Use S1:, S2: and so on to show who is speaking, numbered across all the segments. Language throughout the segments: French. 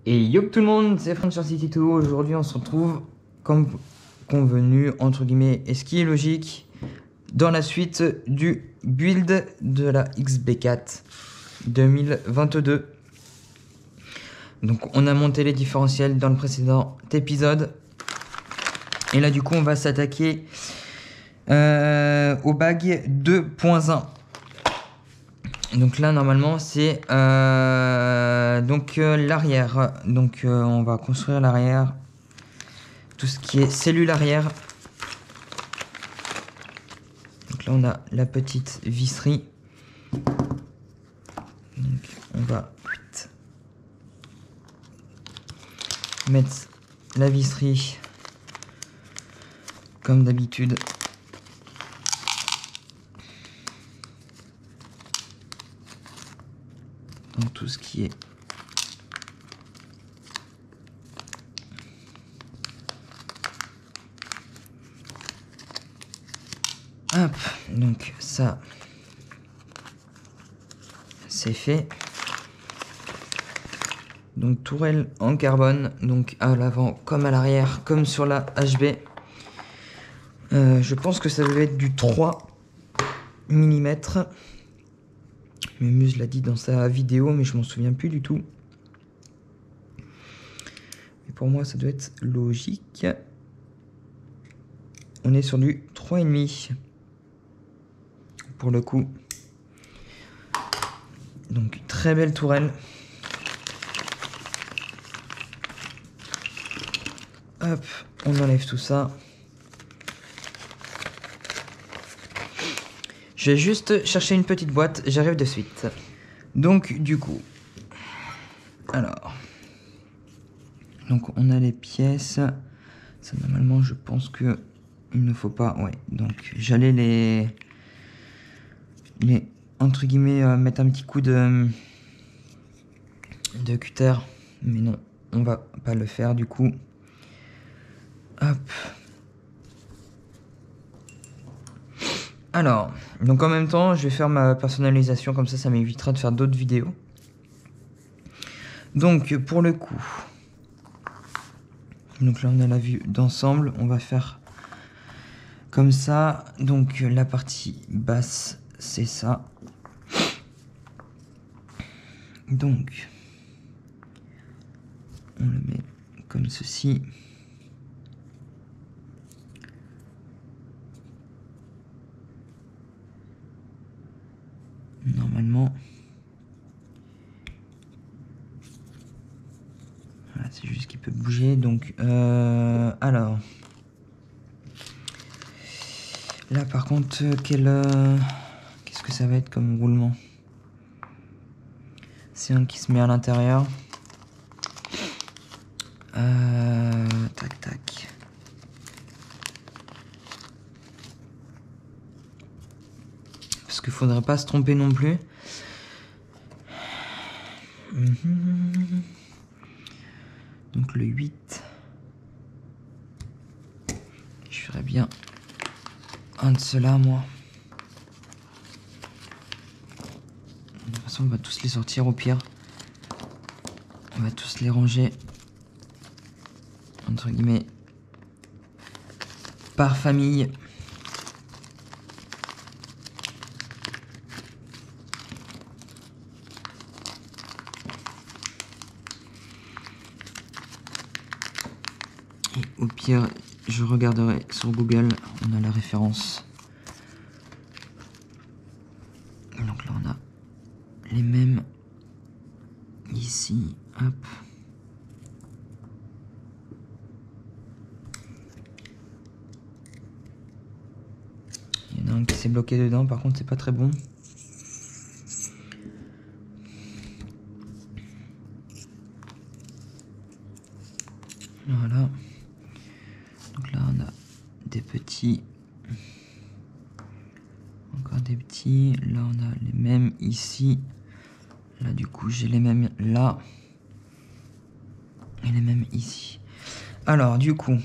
S1: Et yo tout le monde, c'est Franck sur City2. Aujourd'hui on se retrouve comme convenu, entre guillemets, et ce qui est logique, dans la suite du build de la XB4 2022. Donc on a monté les différentiels dans le précédent épisode. Et là du coup on va s'attaquer au bag 2.1. Donc là normalement c'est l'arrière. Donc on va construire l'arrière. Tout ce qui est cellule arrière. Donc là on a la petite visserie. Donc on va mettre la visserie comme d'habitude. Dans tout ce qui est hop, donc ça c'est fait. Donc tourelle en carbone, donc à l'avant comme à l'arrière, comme sur la HB. Je pense que ça devait être du 3 mm. Mumuse l'a dit dans sa vidéo, mais je m'en souviens plus du tout. Mais pour moi, ça doit être logique. On est sur du 3,5 pour le coup. Donc très belle tourelle. Hop, on enlève tout ça. Je vais juste chercher une petite boîte, j'arrive de suite. Donc du coup, alors, donc on a les pièces. Ça normalement je pense que il ne faut pas, ouais. Donc j'allais les entre guillemets mettre un petit coup de cutter, mais non, on va pas le faire du coup. Hop. Alors, donc en même temps, je vais faire ma personnalisation, comme ça m'évitera de faire d'autres vidéos. Donc, pour le coup, donc là on a la vue d'ensemble, on va faire comme ça. Donc la partie basse, c'est ça. Donc, on le met comme ceci. Normalement, voilà, c'est juste qu'il peut bouger. Donc, alors, là par contre, qu'est-ce que ça va être comme roulement? C'est un qui se met à l'intérieur. Tac tac. Parce qu'il faudrait pas se tromper non plus. Donc le 8. Je ferais bien un de ceux-là, moi. De toute façon, on va tous les sortir au pire. On va tous les ranger, entre guillemets, par famille. Et au pire, je regarderai sur Google, on a la référence. Donc là, on a les mêmes ici, hop. Il y en a un qui s'est bloqué dedans, par contre, c'est pas très bon. Voilà. Donc là, on a des petits. Encore des petits. Là, on a les mêmes ici. Là, du coup, j'ai les mêmes là. Et les mêmes ici. Alors, du coup.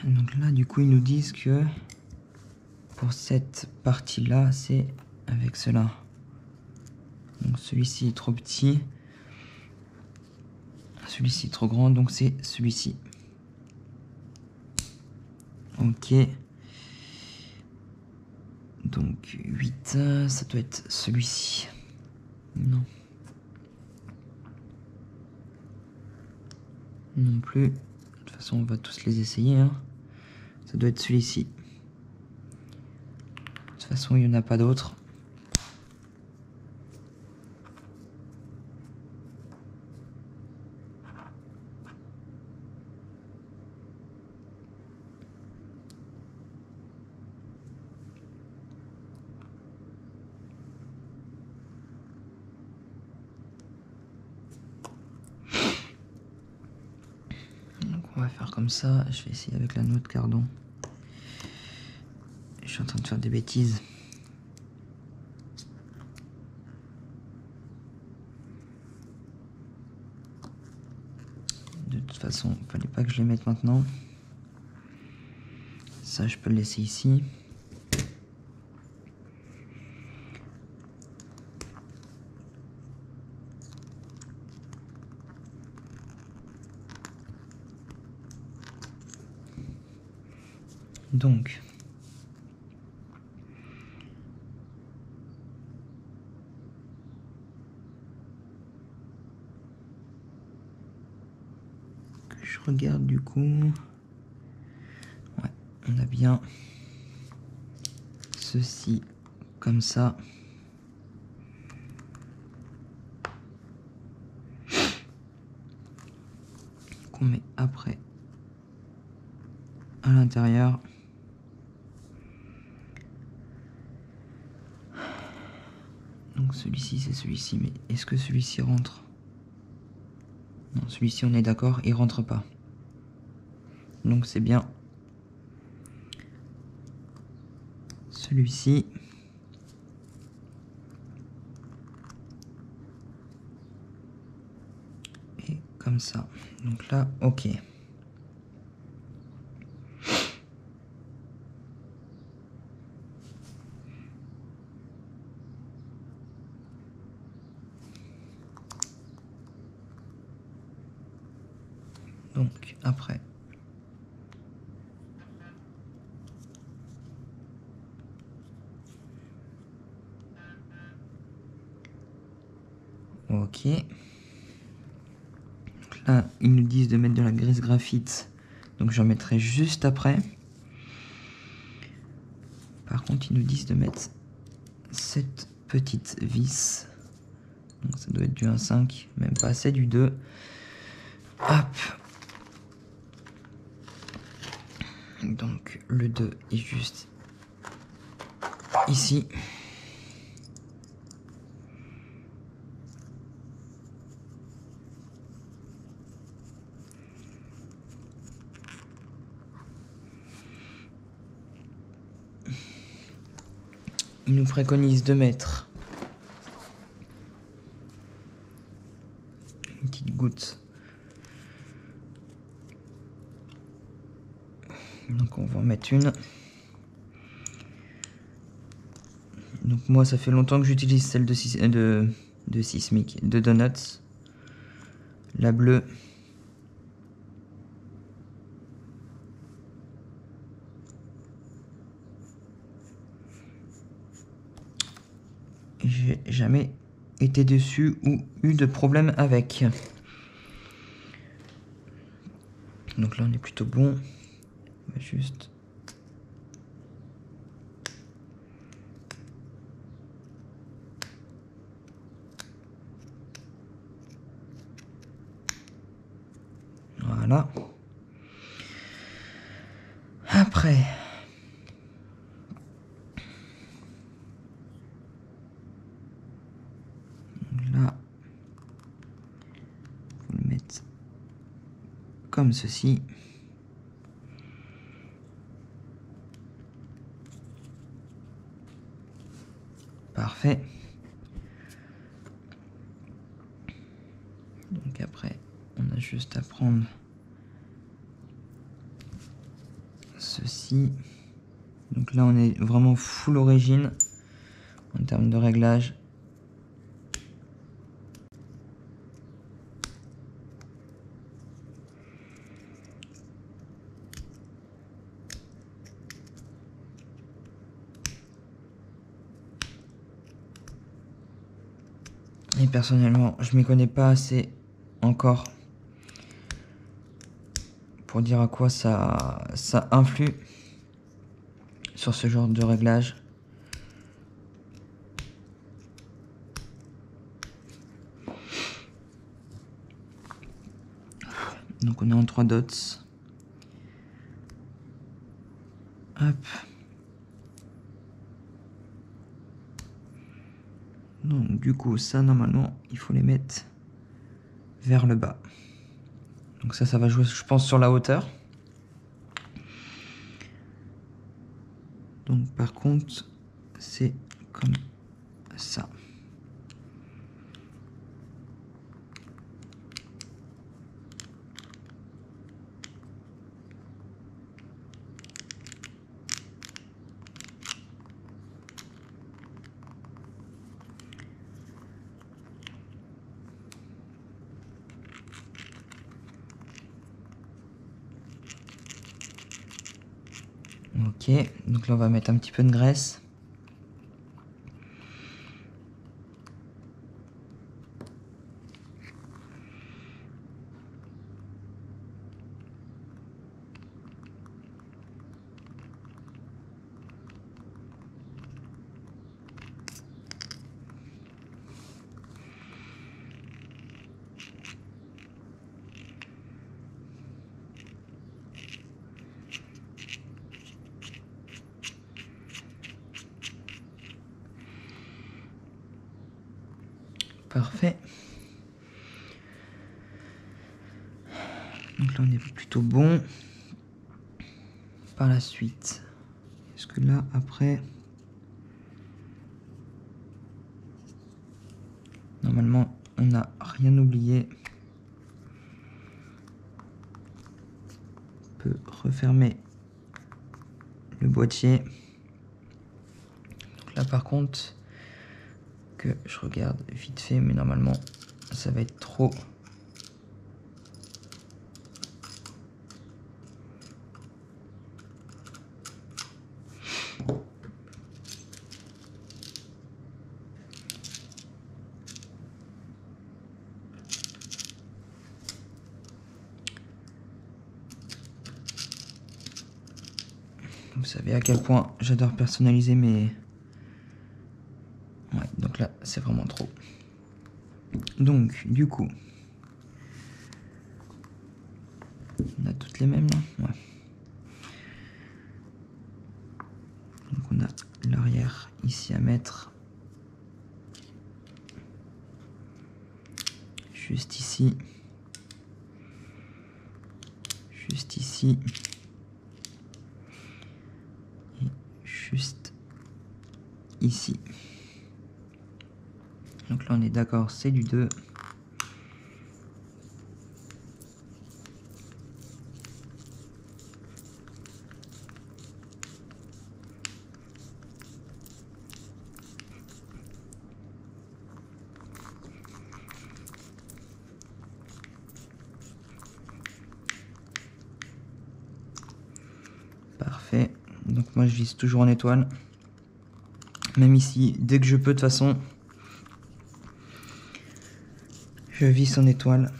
S1: Donc là, du coup, ils nous disent que pour cette partie-là, c'est avec cela. Donc celui-ci est trop petit. Celui-ci est trop grand, donc c'est celui-ci. Ok. Donc 8, ça doit être celui-ci. Non. Non plus. De toute façon, on va tous les essayer. Hein. Ça doit être celui-ci. De toute façon, il n'y en a pas d'autres. On va faire comme ça, je vais essayer avec la noix de cardon. Je suis en train de faire des bêtises. De toute façon, il fallait pas que je les mette maintenant. Ça, je peux le laisser ici. Donc, que je regarde du coup. Ouais, on a bien ceci comme ça. Qu'on met après à l'intérieur. Donc celui-ci c'est celui-ci, mais est-ce que celui-ci rentre? Non, celui-ci on est d'accord, il rentre pas. Donc c'est bien celui-ci. Et comme ça. Donc là, ok. Donc après, ok. Donc là, ils nous disent de mettre de la graisse graphite, donc j'en mettrai juste après. Par contre, ils nous disent de mettre cette petite vis. Donc ça doit être du 1,5, même pas, c'est du 2. Hop. Donc le 2 est juste ici. Il nous préconise de mettre une petite goutte. Donc on va en mettre une. Donc moi ça fait longtemps que j'utilise celle de Sismic, de Donuts. La bleue. J'ai jamais été dessus ou eu de problème avec. Donc là on est plutôt bon. On va juste... Voilà. Après... Là... Faut le mettre comme ceci. Parfait. Donc après, on a juste à prendre ceci. Donc là, on est vraiment full origine en termes de réglage. Et personnellement, je m'y connais pas assez encore pour dire à quoi ça influe sur ce genre de réglage. Donc on est en 3 dots. Hop. Donc du coup, ça normalement, il faut les mettre vers le bas. Donc ça va jouer, je pense, sur la hauteur. Donc par contre, c'est comme ça. Ok, donc là on va mettre un petit peu de graisse. Parfait. Donc là on est plutôt bon. Par la suite, est-ce que là après, normalement on n'a rien oublié. On peut refermer le boîtier. Donc là par contre, que je regarde vite fait, mais normalement ça va être trop. Vous savez à quel point j'adore personnaliser mes... Ouais, donc là c'est vraiment trop. Donc du coup, on a toutes les mêmes là. Ouais. Donc on a l'arrière ici à mettre. Juste ici. Juste ici. Et juste ici. Donc là on est d'accord, c'est du 2. Parfait. Donc moi je vise toujours en étoile. Même ici, dès que je peux de toute façon, je vise en étoile.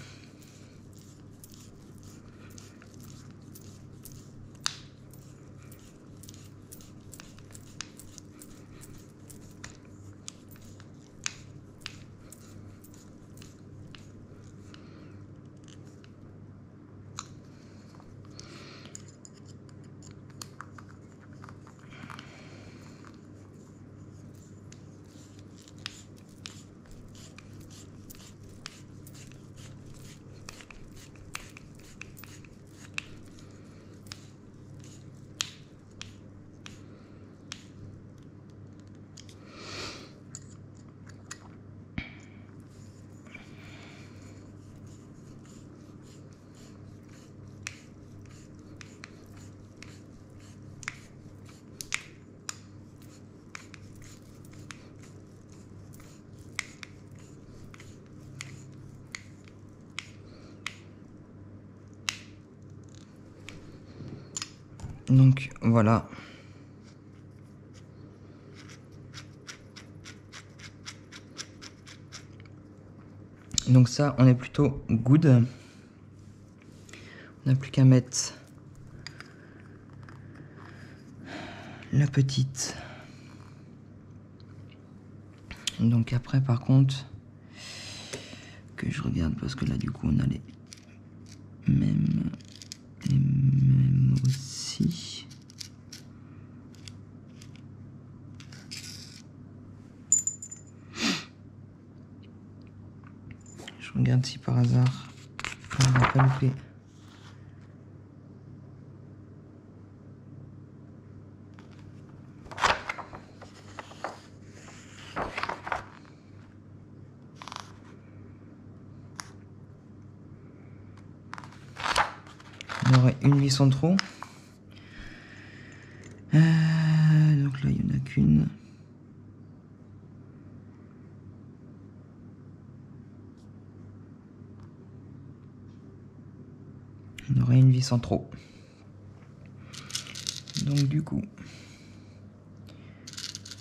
S1: Donc voilà. Donc ça, on est plutôt good. On n'a plus qu'à mettre la petite. Donc après, par contre, que je regarde parce que là, du coup, on a les mêmes aussi. Je regarde si par hasard on n'a pas loupé. On aurait une vis en trop. Donc là, il n'y en a qu'une. On aurait une vis en trop. Donc du coup,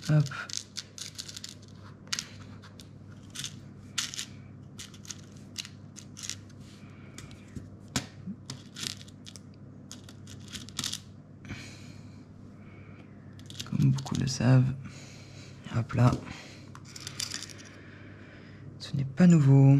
S1: hop. Comme beaucoup le savent. Hop là. Ce n'est pas nouveau.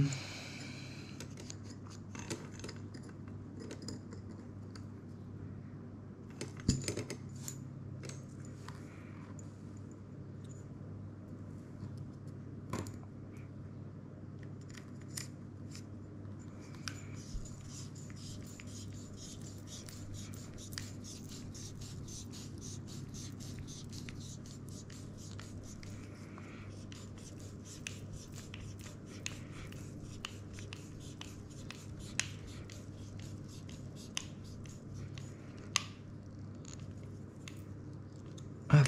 S1: Hop.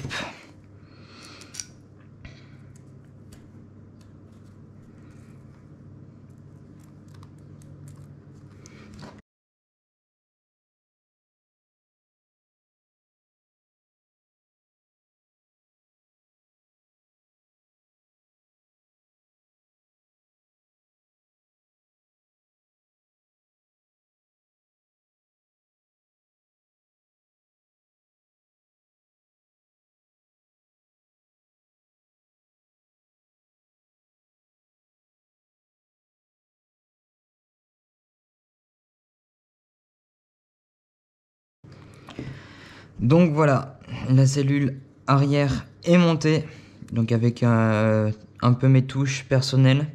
S1: Donc voilà, la cellule arrière est montée, donc avec un peu mes touches personnelles.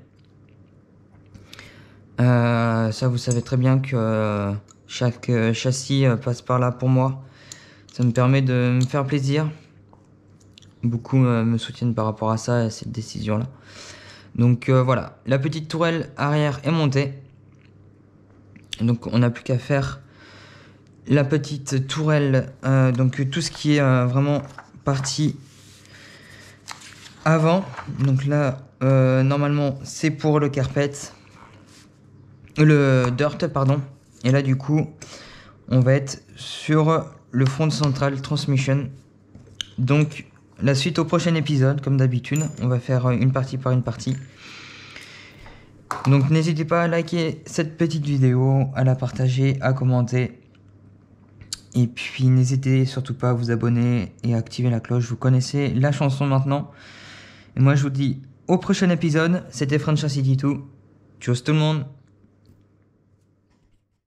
S1: Ça, vous savez très bien que chaque châssis passe par là pour moi. Ça me permet de me faire plaisir. Beaucoup me soutiennent par rapport à ça, à cette décision-là. Donc voilà, la petite tourelle arrière est montée. Donc on n'a plus qu'à faire la petite tourelle, donc tout ce qui est vraiment partie avant. Donc là, normalement, c'est pour le carpet, le dirt, pardon. Et là, du coup, on va être sur le front central transmission. Donc, la suite au prochain épisode, comme d'habitude, on va faire une partie par une partie. Donc, n'hésitez pas à liker cette petite vidéo, à la partager, à commenter. Et puis n'hésitez surtout pas à vous abonner et à activer la cloche. Vous connaissez la chanson maintenant. Et moi je vous dis au prochain épisode. C'était Francia City 2. Tchuss tout le monde.